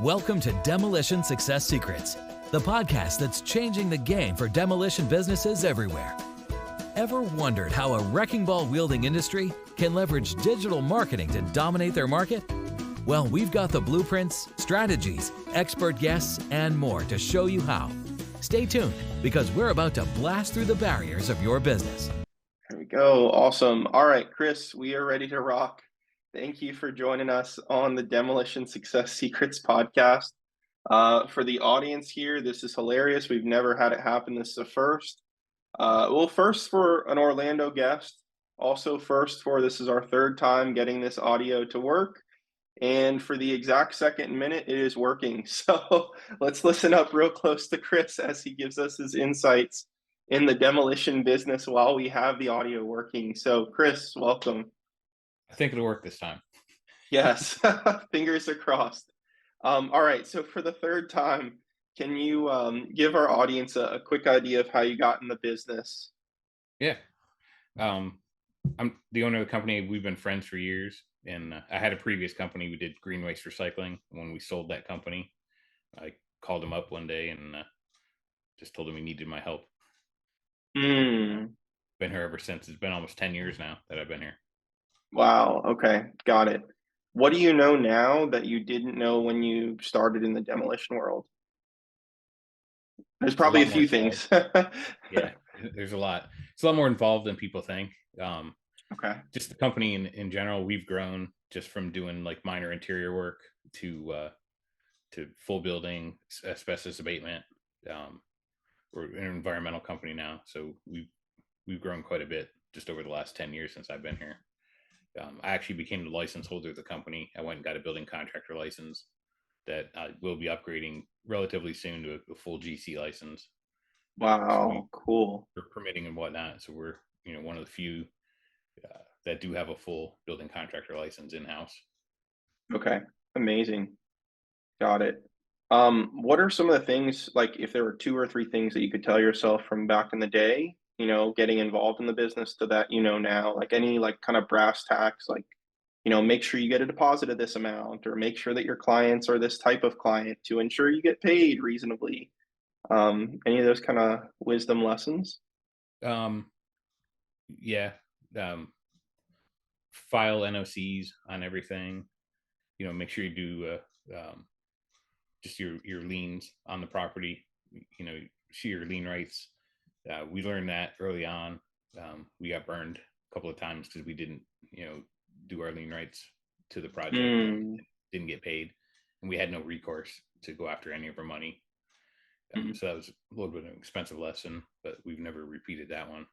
Welcome to Demolition Success Secrets, the podcast that's changing the game for demolition businesses everywhere. Ever wondered how a wrecking ball wielding industry can leverage digital marketing to dominate their market? Well, we've got the blueprints, strategies, expert guests, and more to show you how. Stay tuned, because we're about to blast through the barriers of your business. There we go. Awesome. All right, Chris, we are ready to rock. Thank you for joining us on the Demolition Success Secrets podcast. For the audience here, this is hilarious. We've never had it happen. This is a first. First for an Orlando guest. Also first for this is our third time getting this audio to work. And for the exact second minute, it is working. So let's listen up real close to Chris as he gives us his insights in the demolition business while we have the audio working. So Chris, welcome. I think it'll work this time. Yes, fingers are crossed. All right, so for the third time, can you give our audience a quick idea of how you got in the business? Yeah. I'm the owner of the company. We've been friends for years. And I had a previous company. We did green waste recycling. When we sold that company, I called him up one day and just told him he needed my help. Been here ever since. It's been almost 10 years now that I've been here. Wow. Okay. Got it. What do you know now that you didn't know when you started in the demolition world? There's probably a few things. Yeah, there's a lot. It's a lot more involved than people think. Okay. Just the company in general, we've grown just from doing like minor interior work to full building asbestos abatement. We're an environmental company now, so we've grown quite a bit just over the last 10 years since I've been here. I actually became the license holder of the company. I went and got a building contractor license that I will be upgrading relatively soon to a full GC license. Wow, cool. For permitting and whatnot. So we're one of the few that do have a full building contractor license in-house. Okay, amazing. Got it. What are some of the things, like if there were two or three things that you could tell yourself from back in the day, getting involved in the business to that, now, like any like kind of brass tacks, like, make sure you get a deposit of this amount, or make sure that your clients are this type of client to ensure you get paid reasonably. Any of those kind of wisdom lessons? Yeah. File NOCs on everything. Make sure you do just your liens on the property. See your lien rights. We learned that early on. We got burned a couple of times because we didn't, do our lien rights to the project. Didn't get paid, and we had no recourse to go after any of our money. So that was a little bit of an expensive lesson, but we've never repeated that one.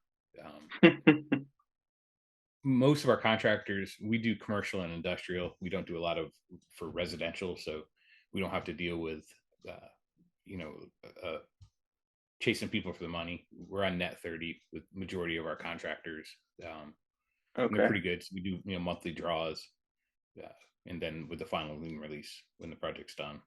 Most of our contractors, we do commercial and industrial. We don't do a lot for residential, so we don't have to deal with, chasing people for the money. We're on net 30 with majority of our contractors. Okay. They're pretty good. So we do, monthly draws, and then with the final lien release when the project's done.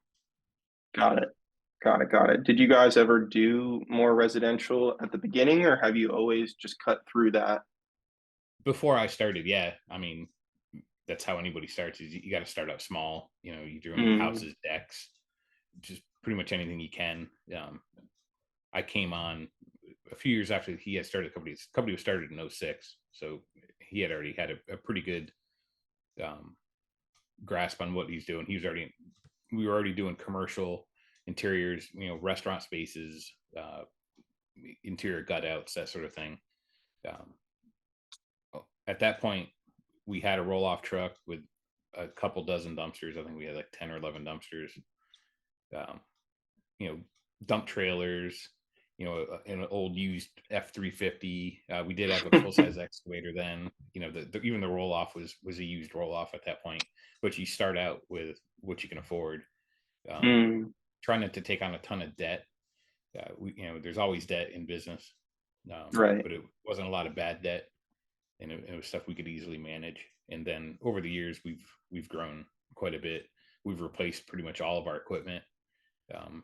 Got it. Did you guys ever do more residential at the beginning, or have you always just cut through that? Before I started, yeah. I mean, that's how anybody starts. Is you got to start out small. You're doing houses, decks, just pretty much anything you can. I came on a few years after he had started the company. His company was started in 2006, so he had already had a pretty good grasp on what he's doing. We were already doing commercial interiors, restaurant spaces, interior gut outs, that sort of thing. At that point, we had a roll-off truck with a couple dozen dumpsters. I think we had like 10 or 11 dumpsters, dump trailers, an old used F-350. We did have a full-size excavator then. Even the roll-off was a used roll-off at that point. But you start out with what you can afford. Trying not to take on a ton of debt. There's always debt in business, right? But it wasn't a lot of bad debt. And it was stuff we could easily manage. And then over the years, we've grown quite a bit. We've replaced pretty much all of our equipment.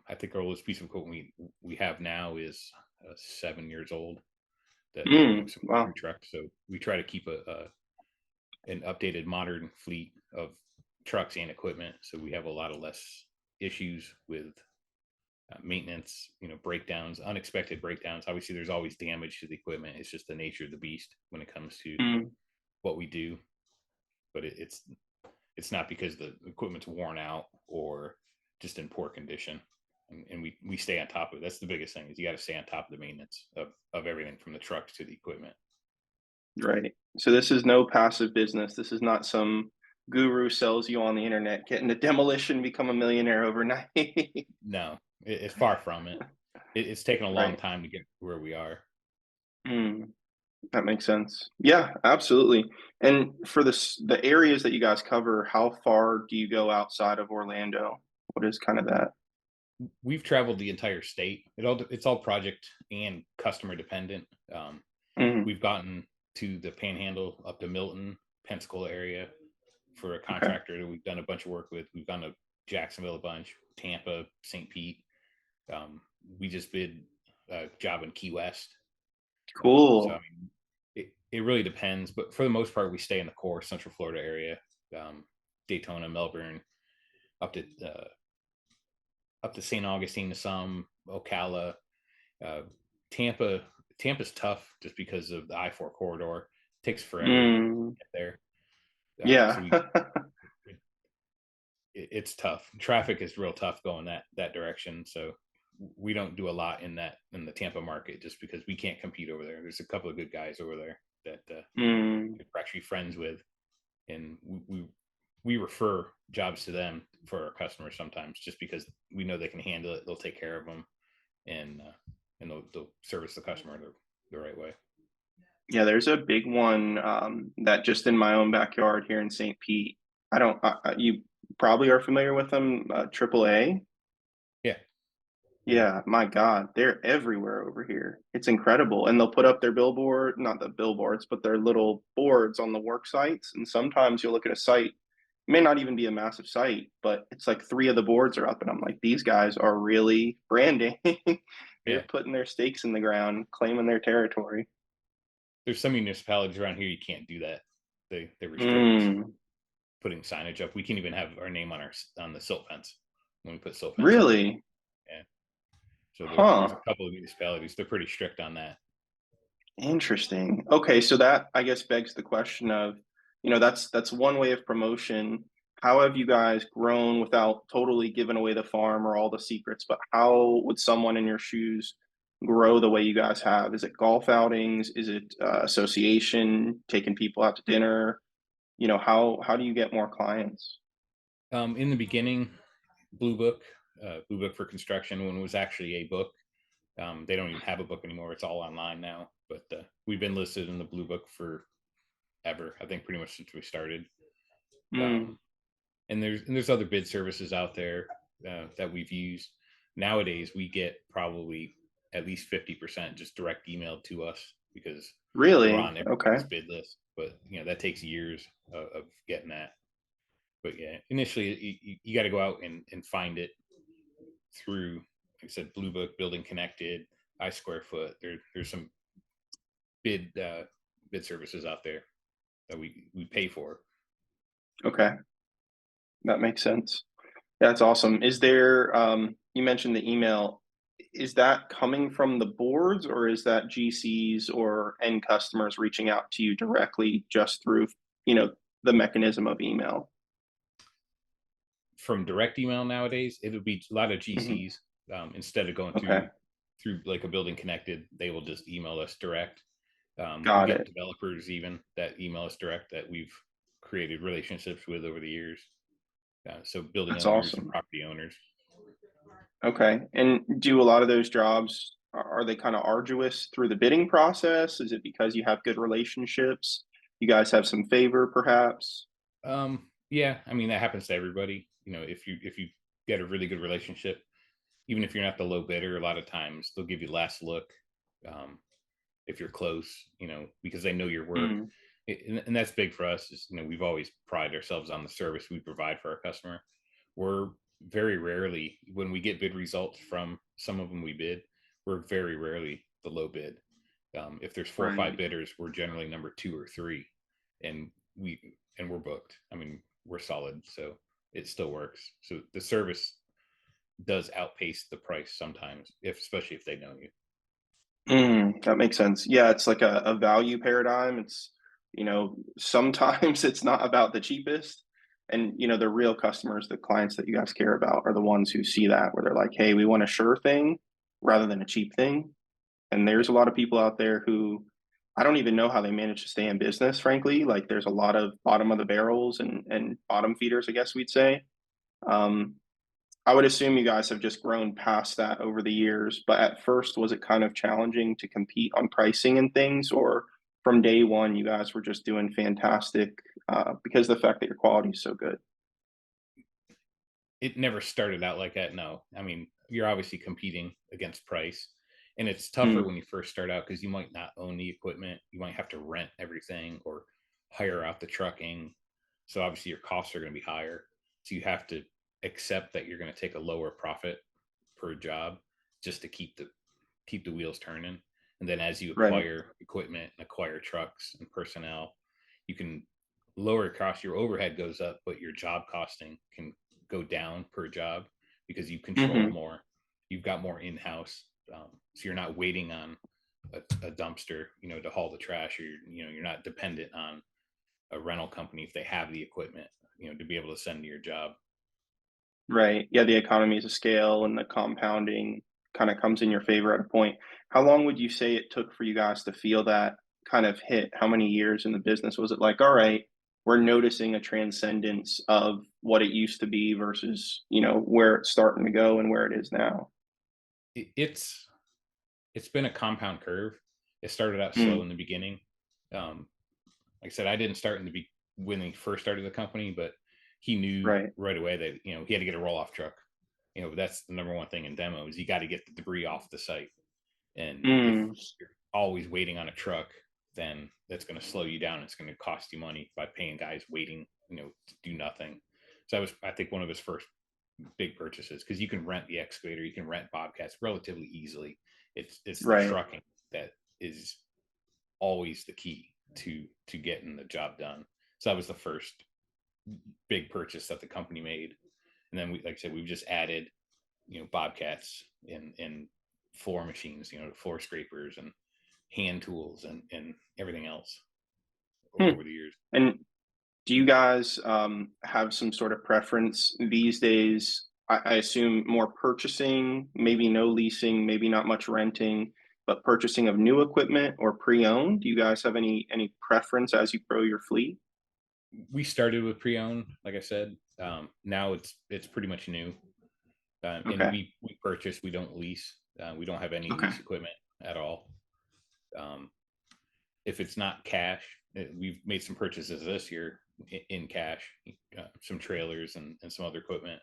I think our oldest piece of equipment we have now is 7 years old. Wow. Trucks. So we try to keep an updated modern fleet of trucks and equipment. So we have a lot of less issues with maintenance, breakdowns, unexpected breakdowns. Obviously, there's always damage to the equipment. It's just the nature of the beast when it comes to what we do. But it's not because the equipment's worn out or just in poor condition. And we stay on top of it. That's the biggest thing, is you got to stay on top of the maintenance of everything from the trucks to the equipment. Right. So this is no passive business. This is not some guru sells you on the internet, get into demolition, become a millionaire overnight. No, it's far from it. It's taken a long Right. time to get where we are. That makes sense. Yeah, absolutely. And for the areas that you guys cover, how far do you go outside of Orlando? What is kind of that? We've traveled the entire state. It's all project and customer dependent. Mm, We've gotten to the Panhandle, up to Milton, Pensacola area for a okay. contractor that we've done a bunch of work with. We've gone to Jacksonville a bunch, Tampa, St. Pete. We just bid a job in Key West. So I Cool. mean, it really depends, but for the most part, we stay in the core Central Florida area, Daytona, Melbourne, up to St. Augustine to some, Ocala, uh, Tampa. Tampa's tough just because of the I-4 corridor. It takes forever to Mm, get there. yeah. So it's tough. Traffic is real tough going that direction. So we don't do a lot in the Tampa market just because we can't compete over there. There's a couple of good guys over there that Mm, we're actually friends with, and we refer jobs to them for our customers sometimes just because we know they can handle it. They'll take care of them, and they'll service the customer the right way. yeah, there's a big one that just in my own backyard here in St. Pete. I don't. You probably are familiar with them. AAA. Yeah. Yeah, my God, they're everywhere over here. It's incredible. And they'll put up their billboard, not the billboards, but their little boards on the work sites. And sometimes you'll look at a site, it may not even be a massive site, but it's like three of the boards are up. And I'm like, these guys are really branding. Yeah. They're putting their stakes in the ground, claiming their territory. There's some municipalities around here you can't do that. They restrict Mm, putting signage up. We can't even have our name on the silt fence when we put silt fence up. really? Yeah. So there's a Huh. couple of municipalities. They're pretty strict on that. Interesting. Okay, so that I guess begs the question of, that's one way of promotion. How have you guys grown without totally giving away the farm or all the secrets? But how would someone in your shoes grow the way you guys have? Is it golf outings? Is it association, taking people out to dinner? How do you get more clients? In the beginning, Blue Book, Blue Book for Construction, when it was actually a book. They don't even have a book anymore. It's all online now. But we've been listed in the Blue Book for ever. I think pretty much since we started. Mm, And there's other bid services out there that we've used. Nowadays, we get probably at least 50% just direct emailed to us because we're really? on Okay. everybody's bid list. But that takes years of getting that. But yeah, initially you got to go out and find it through, like I said, Blue Book, Building Connected, I Square Foot. There's some bid bid services out there that we pay for. Okay. That makes sense. That's awesome. Is there, you mentioned the email. Is that coming from the boards or is that GCs or end customers reaching out to you directly just through, you know, the mechanism of email? From direct email nowadays, it would be a lot of Hmm. GCs. Instead of going Okay, through like a Building Connected, they will just email us direct. We got get it. developers even that email us direct that we've created relationships with over the years. So building That's owners and awesome. property owners. Okay. And do a lot of those jobs, are they kind of arduous through the bidding process? Is it because you have good relationships? You guys have some favor, perhaps? Yeah, I mean that happens to everybody. If you get a really good relationship, even if you're not the low bidder, a lot of times they'll give you last look. Um, if you're close, because they know your work. Mm, And that's big for us is, we've always prided ourselves on the service we provide for our customer. We're very rarely, when we get bid results from some of them we bid, we're very rarely the low bid. If there's four or five right. bidders, we're generally number two or three, and we're booked. I mean, we're solid, so it still works. So the service does outpace the price sometimes, especially if they know you. That makes sense. Yeah, it's like a value paradigm. It's, sometimes it's not about the cheapest. And, the real customers, the clients that you guys care about are the ones who see that, where they're like, hey, we want a sure thing rather than a cheap thing. And there's Yeah. a lot of people out there who I don't even know how they manage to stay in business, frankly. Like there's a lot of bottom of the barrels and bottom feeders, I guess we'd say. Um, I would assume you guys have just grown past that over the years, but at first, was it kind of challenging to compete on pricing and things, or from day one, you guys were just doing fantastic because of the fact that your quality is so good? It never started out like that. No, I mean, you're obviously competing against price, and it's tougher Mm, when you first start out because you might not own the equipment. You might have to rent everything or hire out the trucking. So obviously your costs are going to be higher. So you have to accept that you're going to take a lower profit per job just to keep the wheels turning. And then as you right. acquire equipment and acquire trucks and personnel, you can lower costs. Your overhead goes up, but your job costing can go down per job because you control Hmm. more. You've got more in-house, so you're not waiting on a dumpster, to haul the trash, or you're not dependent on a rental company if they have the equipment, to be able to send to your job. Right. Yeah, the economies of scale and the compounding kind of comes in your favor at a point. How long would you say it took for you guys to feel that kind of hit? How many years in the business was it like, all right, we're noticing a transcendence of what it used to be versus, where it's starting to go and where it is now? It's been a compound curve. It started out slow Mm, in the beginning. Like I said, I didn't start in the when he first started the company, but he knew right. right away that he had to get a roll off truck. That's the number one thing in demo is you got to get the debris off the site. And if Mm, you're always waiting on a truck, then that's going to slow you down. It's going to cost you money by paying guys waiting, to do nothing. So that was, I think, one of his first big purchases because you can rent the excavator, you can rent bobcats relatively easily. It's the right. trucking that is always the key to getting the job done. So that was the first big purchase that the company made. And then like I said, we've just added, bobcats and floor machines, floor scrapers and hand tools and everything else Hmm. over the years. And do you guys have some sort of preference these days? I assume more purchasing, maybe no leasing, maybe not much renting, but purchasing of new equipment or pre-owned. Do you guys have any preference as you grow your fleet? We started with pre-owned, like I said. Now it's pretty much new, and Okay. we purchase. We don't lease. We don't have any Okay. lease equipment at all. Um, if it's not cash, we've made some purchases this year in cash, some trailers and some other equipment.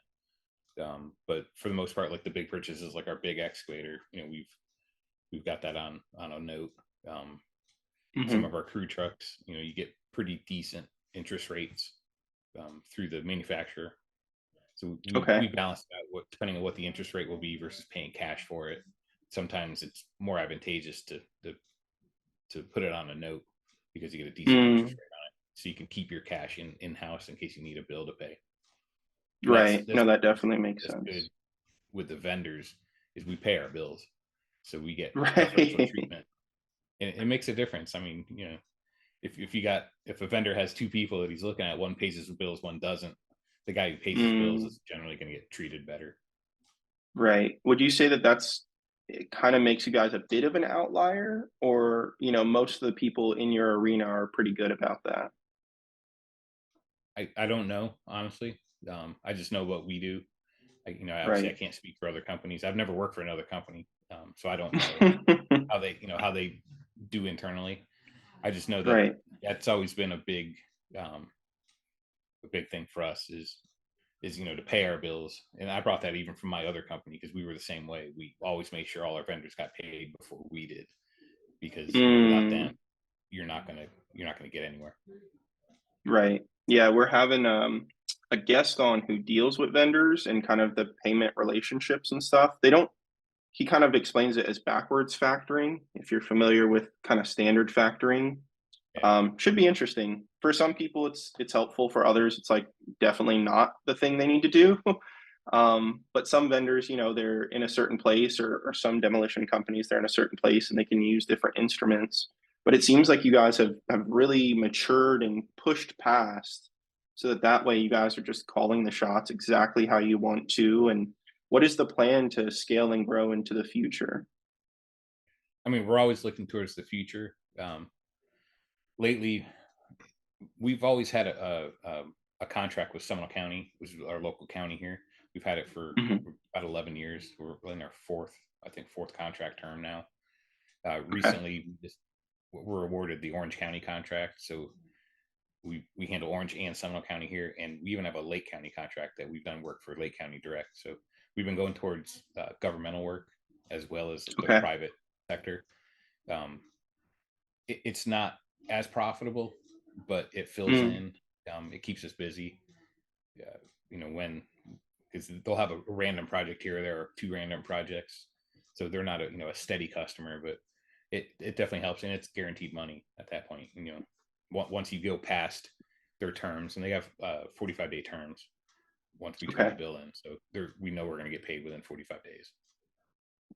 But for the most part, like the big purchases, like our big excavator, we've got that on a note. Um, some Hmm. of our crew trucks, you get pretty decent interest rates through the manufacturer. So we Okay. balance that depending on what the interest rate will be versus paying cash for it. Sometimes it's more advantageous to put it on a note because you get a decent interest Mm, rate on it, so you can keep your cash in house in case you need a bill to pay. And right. that's No, that definitely makes that's good sense. with the vendors is we pay our bills, so we get preferential Right. treatment, and it makes a difference. I mean, if a vendor has two people that he's looking at, one pays his bills, one doesn't, the guy who pays his bills Mm, is generally going to get treated better. right. Would you say that it kind of makes you guys a bit of an outlier, or, most of the people in your arena are pretty good about that? I don't know, honestly. I just know what we do. Obviously I Right. can't speak for other companies. I've never worked for another company, so I don't know how they do internally. I just know that Right. that's always been um, a big thing for us is to pay our bills. And I brought that even from my other company because we were the same way. We always made sure all our vendors got paid before we did because without them Mm, you're not gonna get anywhere. right. Yeah, we're having a guest on who deals with vendors and kind of the payment relationships and stuff. They don't He kind of explains it as backwards factoring, if you're familiar with kind of standard factoring. Yeah. Should be interesting. For some people it's helpful, for others it's like definitely not the thing they need to do. But some vendors, they're in a certain place, or some demolition companies, they're in a certain place and they can use different instruments. But it seems like you guys have really matured and pushed past, so that way you guys are just calling the shots exactly how you want to. And what is the plan to scale and grow into the future? I mean, we're always looking towards the future. Lately, we've always had a contract with Seminole County, which is our local county here. We've had it for Mhm. about 11 years. We're in our fourth contract term now. Okay. Recently, we're awarded the Orange County contract, so we handle Orange and Seminole County here, and we even have a Lake County contract that we've done work for Lake County direct. So we've been going towards governmental work as well as the Okay. private sector. Um, it's not as profitable, but it fills Mm. in. It keeps us busy. When because they'll have a random project here or there, or two random projects, so they're not a steady customer, but it definitely helps, and it's guaranteed money at that point. Once you go past their terms, and they have 45-day terms once we turn the Okay. bill in, so we know we're going to get paid within 45 days.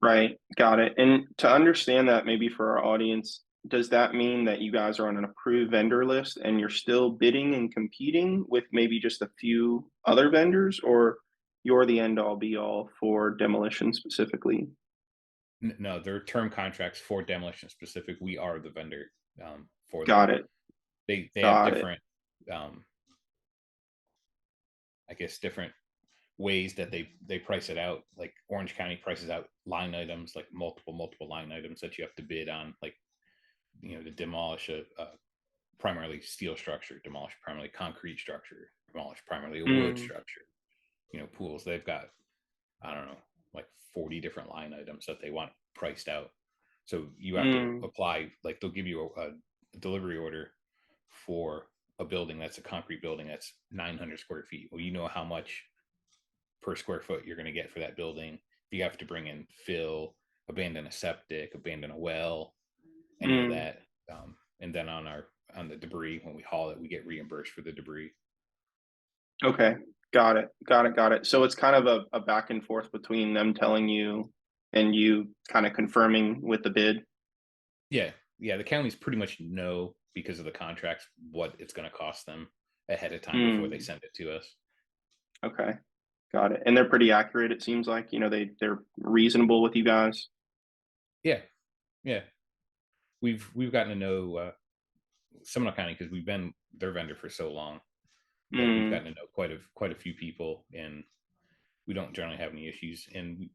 Right. Got it. And to understand that, maybe for our audience, does that mean that you guys are on an approved vendor list and you're still bidding and competing with maybe just a few other vendors, or you're the end all be all for demolition specifically? No, they're term contracts for Demolition specific. We are the vendor for them. Got it. They have Got it. different, um, I guess, different ways that they price it out. Like Orange County prices out line items, like multiple line items that you have to bid on, like to demolish a primarily steel structure, demolish primarily concrete structure, demolish primarily a wood Mm. structure. Pools, they've got, I don't know, like 40 different line items that they want priced out. So you have to Mm. apply, like they'll give you a delivery order for a building that's a concrete building that's 900 square feet. Well, you know how much per square foot you're going to get for that building. If you have to bring in fill, abandon a septic, abandon a well, any of Mm. that, and then on the debris, when we haul it, we get reimbursed for the debris. Okay. Got it. Got it. Got it. So it's kind of a back and forth between them telling you and you kind of confirming with the bid. Yeah, yeah. The counties pretty much know, because of the contracts, what it's going to cost them ahead of time before they Mm. send it to us. Okay. Got it. And they're pretty accurate, it seems like. They're reasonable with you guys. Yeah, yeah. We've gotten to know Seminole County because we've been their vendor for so long that we've Mm. gotten to know quite a few people, and we don't generally have any issues. And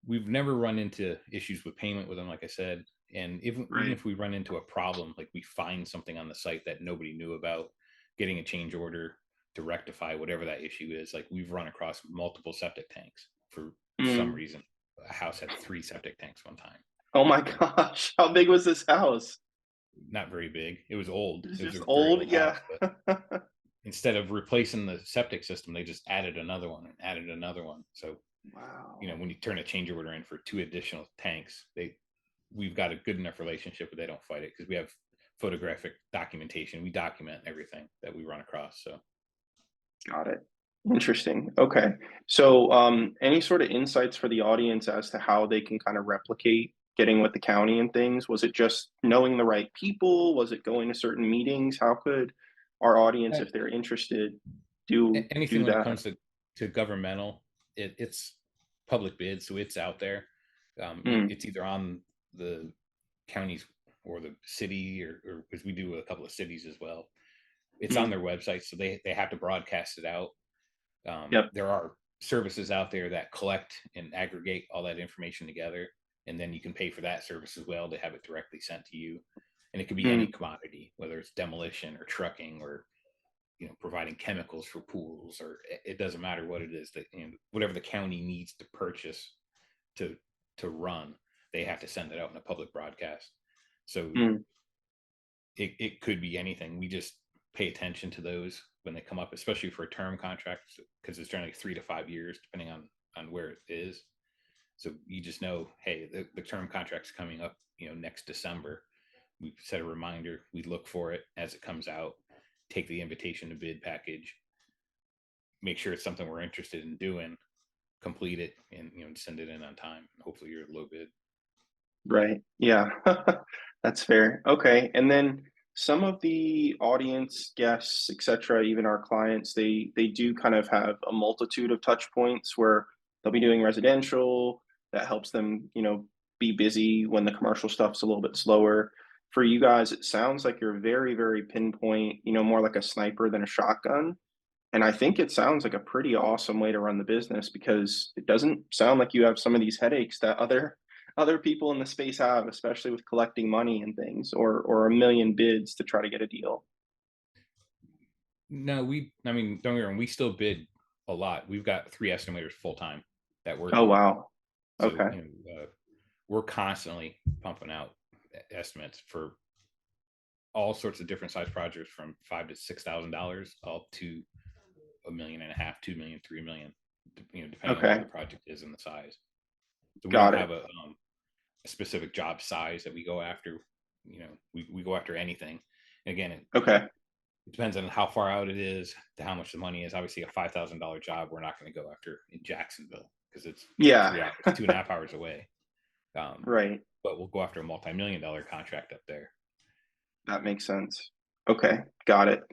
we've never run into issues with payment with them, like I said. And even Right. if we run into a problem, like we find something on the site that nobody knew about, getting a change order to rectify whatever that issue is. Like we've run across multiple septic tanks for some Mm. reason. A house had 3 septic tanks one time. Oh my gosh. How big was this house? Not very big. It was old. It's It was just a very old? old Yeah. house, but instead of replacing the septic system, they just added another one and added another one. So, Wow. when you turn a change order in for 2 additional tanks, we've got a good enough relationship where they don't fight it because we have photographic documentation. We document everything that we run across. So Got it. Interesting. Okay. So, any sort of insights for the audience as to how they can kind of replicate getting with the county and things? Was it just knowing the right people? Was it going to certain meetings? How could our audience, uh, if they're interested, do anything when it that? comes to governmental, it's public bid, so it's out there. Mm. It's either on the counties or the city, or because we do a couple of cities as well. It's on Mm. their website, so they have to broadcast it out. Yep. There are services out there that collect and aggregate all that information together, and then you can pay for that service as well to have it directly sent to you. And it could be any Mm. commodity, whether it's demolition or trucking or providing chemicals for pools, or it doesn't matter what it is that whatever the county needs to purchase to run, they have to send it out in a public broadcast. So Mm. it could be anything. We just pay attention to those when they come up, especially for a term contract, because it's generally 3 to 5 years, depending on where it is. So you just know, hey, the term contract's coming up, next December. We set a reminder. We look for it as it comes out. Take the invitation to bid package. make sure it's something we're interested in doing, complete it, and send it in on time. Hopefully you're low bid. Right. Yeah. That's fair. Okay. And then some of the audience guests, etc., even our clients, they do kind of have a multitude of touch points where they'll be doing residential that helps them, be busy when the commercial stuff's a little bit slower. For you guys, it sounds like you're very, very pinpoint, more like a sniper than a shotgun. And I think it sounds like a pretty awesome way to run the business because it doesn't sound like you have some of these headaches that other people in the space have, especially with collecting money and things, or a million bids to try to get a deal. No, I mean, don't get me wrong, we still bid a lot. We've got 3 estimators full time that work Oh here. wow. So, Okay. we're constantly pumping out estimates for all sorts of different size projects from $5,000 to $6,000 up to $1.5 million, 2 million, 3 million, depending on what Okay. the project is and the size. So we don't Got it. have a specific job size that we go after. We go after anything. And again, Okay. it depends on how far out it is, to how much the money is. Obviously, a $5,000 job, we're not going to go after in Jacksonville because it's Yeah. 3 hours, 2.5 hours away. Right. But we'll go after a multi-million-dollar contract up there. That makes sense. Okay. Got it.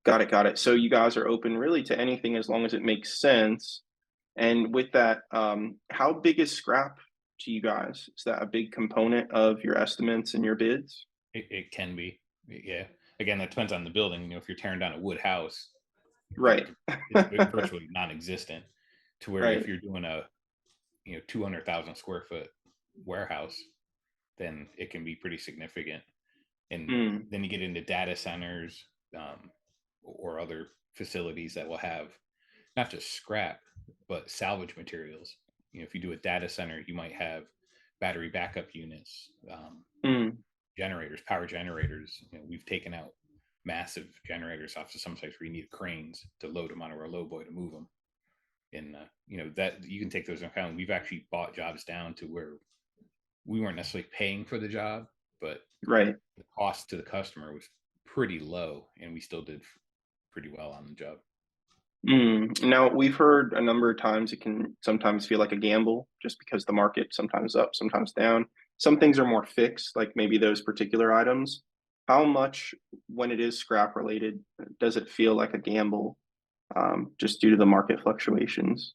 Got it. So you guys are open really to anything as long as it makes sense. And with that, how big is scrap to you guys? Is that a big component of your estimates and your bids? It can be, yeah. Again, that depends on the building. If you're tearing down a wood house, Right. it's virtually non-existent. To where if Right. you're doing a 200,000 square foot warehouse, then it can be pretty significant. And Mm, then you get into data centers, or other facilities that will have not just scrap but salvage materials. If you do a data center, you might have battery backup units, mm, generators, power generators. We've taken out massive generators off of some sites where you need cranes to load them onto a low boy to move them. And that you can take those into account. We've actually bought jobs down to where we weren't necessarily paying for the job, but right. the cost to the customer was pretty low, and we still did pretty well on the job. Now, we've heard a number of times it can sometimes feel like a gamble just because the market sometimes up, sometimes down. Some things are more fixed, like maybe those particular items. How much, when it is scrap related, does it feel like a gamble, just due to the market fluctuations?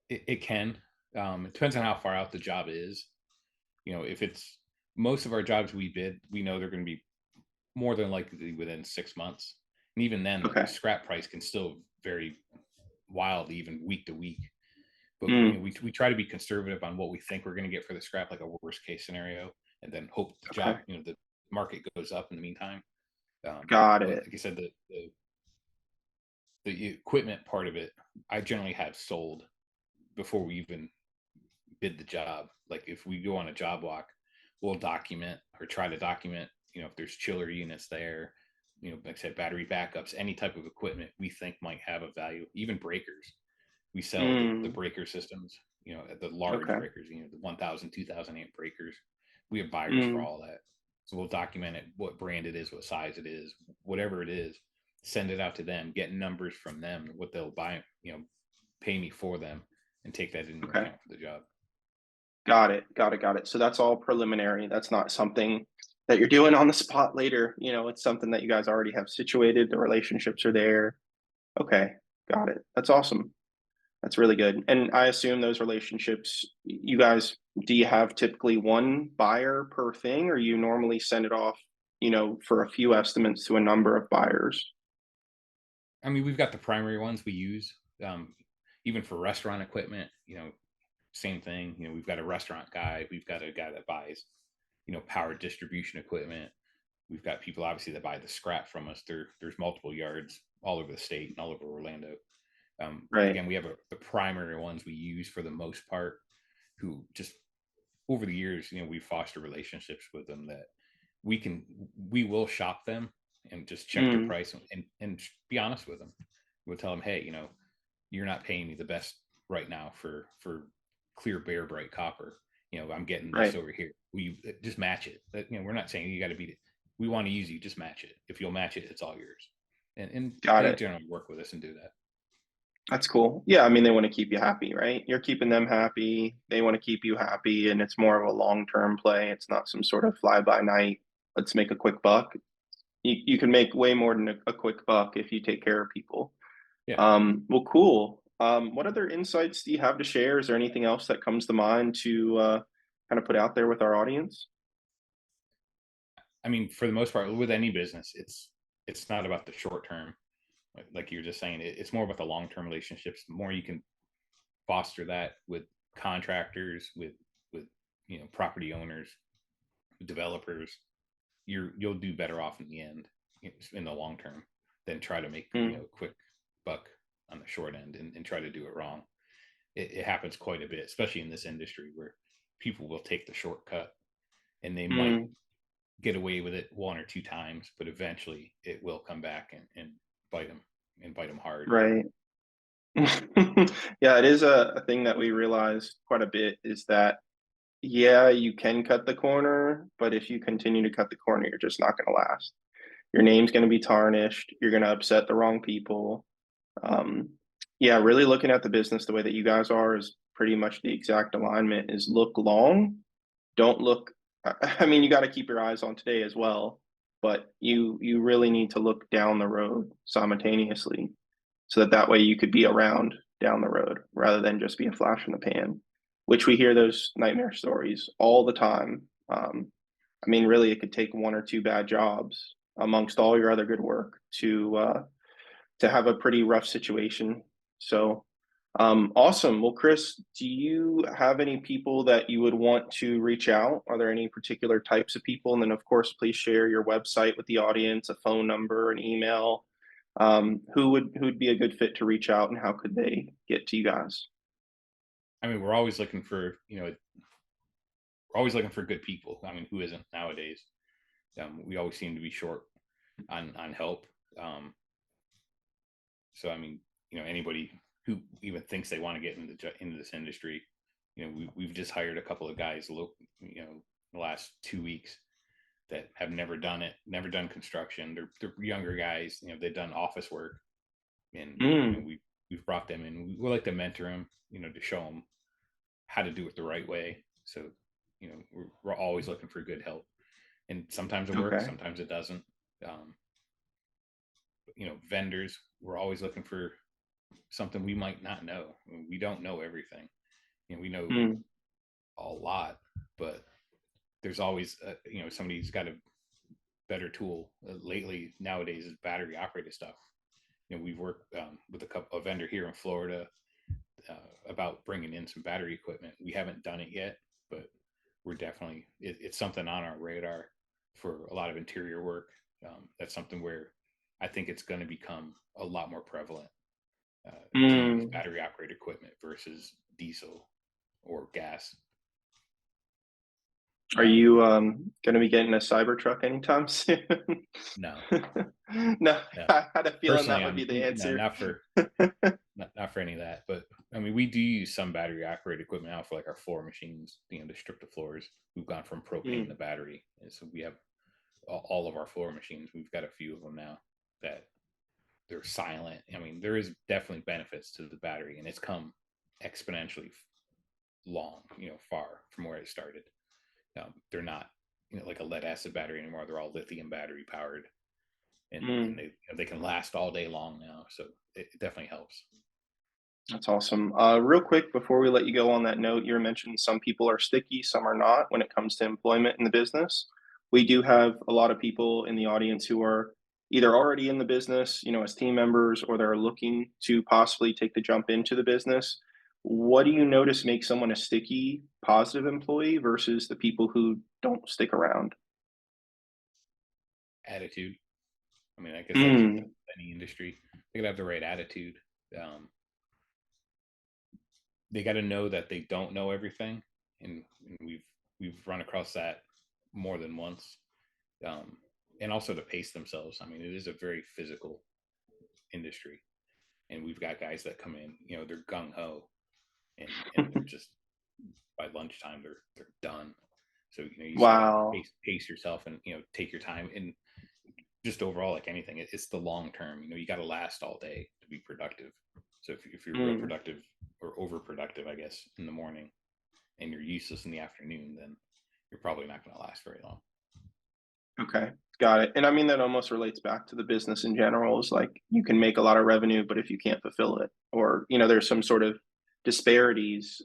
It can. It depends on how far out the job is. If it's most of our jobs we bid, we know they're going to be more than likely within 6 months. And even then, the Okay. scrap price can still vary wildly, even week to week. But Mm, we try to be conservative on what we think we're going to get for the scrap, like a worst case scenario, and then hope the okay. job, the market goes up in the meantime. Got But it. like I said, the equipment part of it, I generally have sold before we even bid the job. Like if we go on a job walk, we'll document or try to document, if there's chiller units there, like I said, battery backups, any type of equipment we think might have a value, even breakers. We sell the Mm, breaker systems, the large okay. breakers, the 1,000, 2,000 amp breakers. We have buyers for Mm, all that. So we'll document it, what brand it is, what size it is, whatever it is, send it out to them, get numbers from them, what they'll buy, pay me for them, and take that into okay. account for the job. Got it. So that's all preliminary. That's not something that you're doing on the spot later. It's something that you guys already have situated. The relationships are there. Okay. Got it. That's awesome. That's really good. And I assume those relationships, you guys, do you have typically one buyer per thing, or you normally send it off, for a few estimates to a number of buyers? I mean, we've got the primary ones we use, even for restaurant equipment. Same thing. We've got a restaurant guy. We've got a guy that buys, power distribution equipment. We've got people obviously that buy the scrap from us. There's multiple yards all over the state and all over Orlando. Right. Again, we have the primary ones we use for the most part, who just over the years, we foster relationships with them that we will shop them and just check their Mm, price and be honest with them. We'll tell them, hey, you're not paying me the best right now for clear bare bright copper. I'm getting this right. over here. We just match it. We're not saying you got to beat it. We want to use you, just match it. If you'll match it, it's all yours. And Got they it. generally work with us and do that. That's cool. Yeah, I mean, they want to keep you happy, right? You're keeping them happy. They want to keep you happy, and it's more of a long-term play. It's not some sort of fly-by-night, let's make a quick buck. You can make way more than a quick buck if you take care of people. Yeah. Well, cool. What other insights do you have to share? Is there anything else that comes to mind to kind of put out there with our audience? I mean, for the most part, with any business, it's not about the short term. Like you were just saying, it's more about the long term relationships. The more you can foster that with contractors, with property owners, developers, you'll do better off in the end, in the long term, than try to make Mm, a quick buck on the short end, and try to do it wrong. It happens quite a bit, especially in this industry, where people will take the shortcut, and they might mm, get away with it one or two times, but eventually it will come back and bite them, and bite them hard. right. Yeah, it is a thing that we realize quite a bit is that, yeah, you can cut the corner, but if you continue to cut the corner, you're just not going to last. Your name's going to be tarnished. You're going to upset the wrong people. Um, yeah, really looking at the business the way that you guys are is pretty much the exact alignment is look long, don't look. I mean, you got to keep your eyes on today as well, but you really need to look down the road simultaneously so that that way you could be around down the road rather than just be a flash in the pan, which we hear those nightmare stories all the time. I mean, really, it could take one or two bad jobs amongst all your other good work to have a pretty rough situation. So, awesome. Well, Chris, do you have any people that you would want to reach out? Are there any particular types of people? And then, of course, please share your website with the audience, a phone number, an email. Who would be a good fit to reach out, and how could they get to you guys? I mean, we're always looking for, we're always looking for good people. I mean, who isn't nowadays? We always seem to be short on help. So I mean, anybody who even thinks they want to get into this industry, we've just hired a couple of guys, the last 2 weeks, that have never done it, never done construction. They're younger guys. They've done office work, and Mm, we've brought them in. We like to mentor them, to show them how to do it the right way. So we're always looking for good help, and sometimes it works, okay. sometimes it doesn't. Um, Vendors, we're always looking for something we might not know. I mean, we don't know everything. We know Mm, a lot, but there's always somebody who's got a better tool. Lately, nowadays, is battery operated stuff. We've worked with a vendor here in Florida about bringing in some battery equipment. We haven't done it yet, but we're definitely it's something on our radar for a lot of interior work. That's something where I think it's going to become a lot more prevalent, to use mm. battery operated equipment versus diesel or gas. Are Um, you going to be getting a Cybertruck anytime soon? no, No, no. I had a feeling Personally, that would be the no, answer. not for not for any of that. But I mean, we do use some battery operated equipment now for like our floor machines, to strip the floors. We've gone from propane to Mm, battery, and so we have all of our floor machines. We've got a few of them now that they're silent. I mean, there is definitely benefits to the battery, and it's come exponentially long, far from where it started. They're not, like a lead acid battery anymore. They're all lithium battery powered, and mm. they can last all day long now. So it definitely helps. That's awesome. Real quick, before we let you go on that note, you mentioned some people are sticky, some are not when it comes to employment in the business. We do have a lot of people in the audience who are either already in the business, as team members, or they're looking to possibly take the jump into the business. What do you notice makes someone a sticky, positive employee versus the people who don't stick around? Attitude. I mean, I guess that's Mm, any industry. They gotta have the right attitude. Um, they got to know that they don't know everything, and we've run across that more than once. Um, and also to pace themselves. I mean, it is a very physical industry, and we've got guys that come in, they're gung ho, and they're just, by lunchtime they're done. So you just got to wow. pace yourself, and take your time. And just overall, like anything, it's the long term. You got to last all day to be productive. So if you're real productive or overproductive, I guess, in the morning, and you're useless in the afternoon, then you're probably not going to last very long. Okay, got it. And I mean, that almost relates back to the business in general. Is like you can make a lot of revenue, but if you can't fulfill it, or there's some sort of disparities,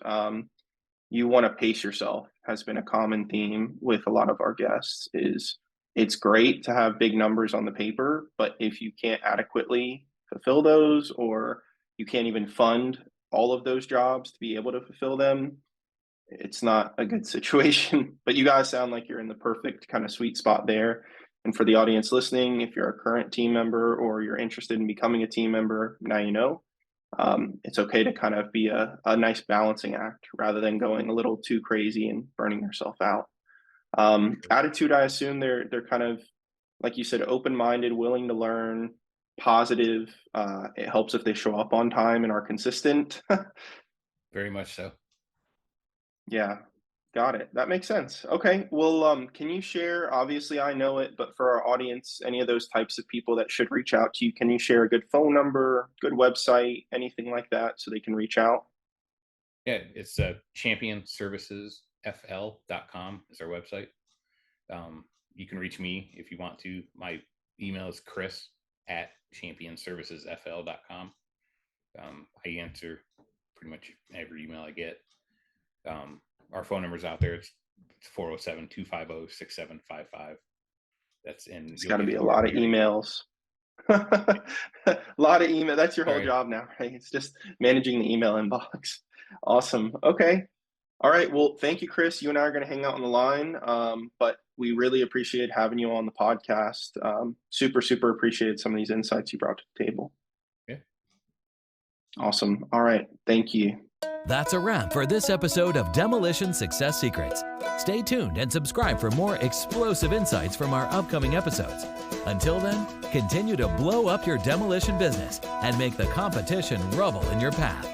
you want to pace yourself. Has been a common theme with a lot of our guests. Is it's great to have big numbers on the paper, but if you can't adequately fulfill those, or you can't even fund all of those jobs to be able to fulfill them, it's not a good situation. But you guys sound like you're in the perfect kind of sweet spot there. And for the audience listening, if you're a current team member or you're interested in becoming a team member, now you know. It's okay to kind of be a nice balancing act rather than going a little too crazy and burning yourself out. Attitude, I assume they're kind of, like you said, open-minded, willing to learn, positive. It helps if they show up on time and are consistent. Very much so. Yeah, got it. That makes sense. Okay, well, can you share, obviously I know it, but for our audience, any of those types of people that should reach out to you, can you share a good phone number, good website, anything like that so they can reach out? Yeah, it's championservicesfl.com is our website. You can reach me if you want to. My email is chris@championservicesfl.com. I answer pretty much every email I get. Our phone number's out there. It's 407-250-6755. That's in. It's got to be a lot of emails. A lot of email. That's your whole job now, right? It's just managing the email inbox. Awesome. Okay. All right. Well, thank you, Chris. You and I are going to hang out on the line, but we really appreciate having you on the podcast. Super appreciated some of these insights you brought to the table. Yeah. Awesome. All right. Thank you. That's a wrap for this episode of Demolition Success Secrets. Stay tuned and subscribe for more explosive insights from our upcoming episodes. Until then, continue to blow up your demolition business and make the competition rubble in your path.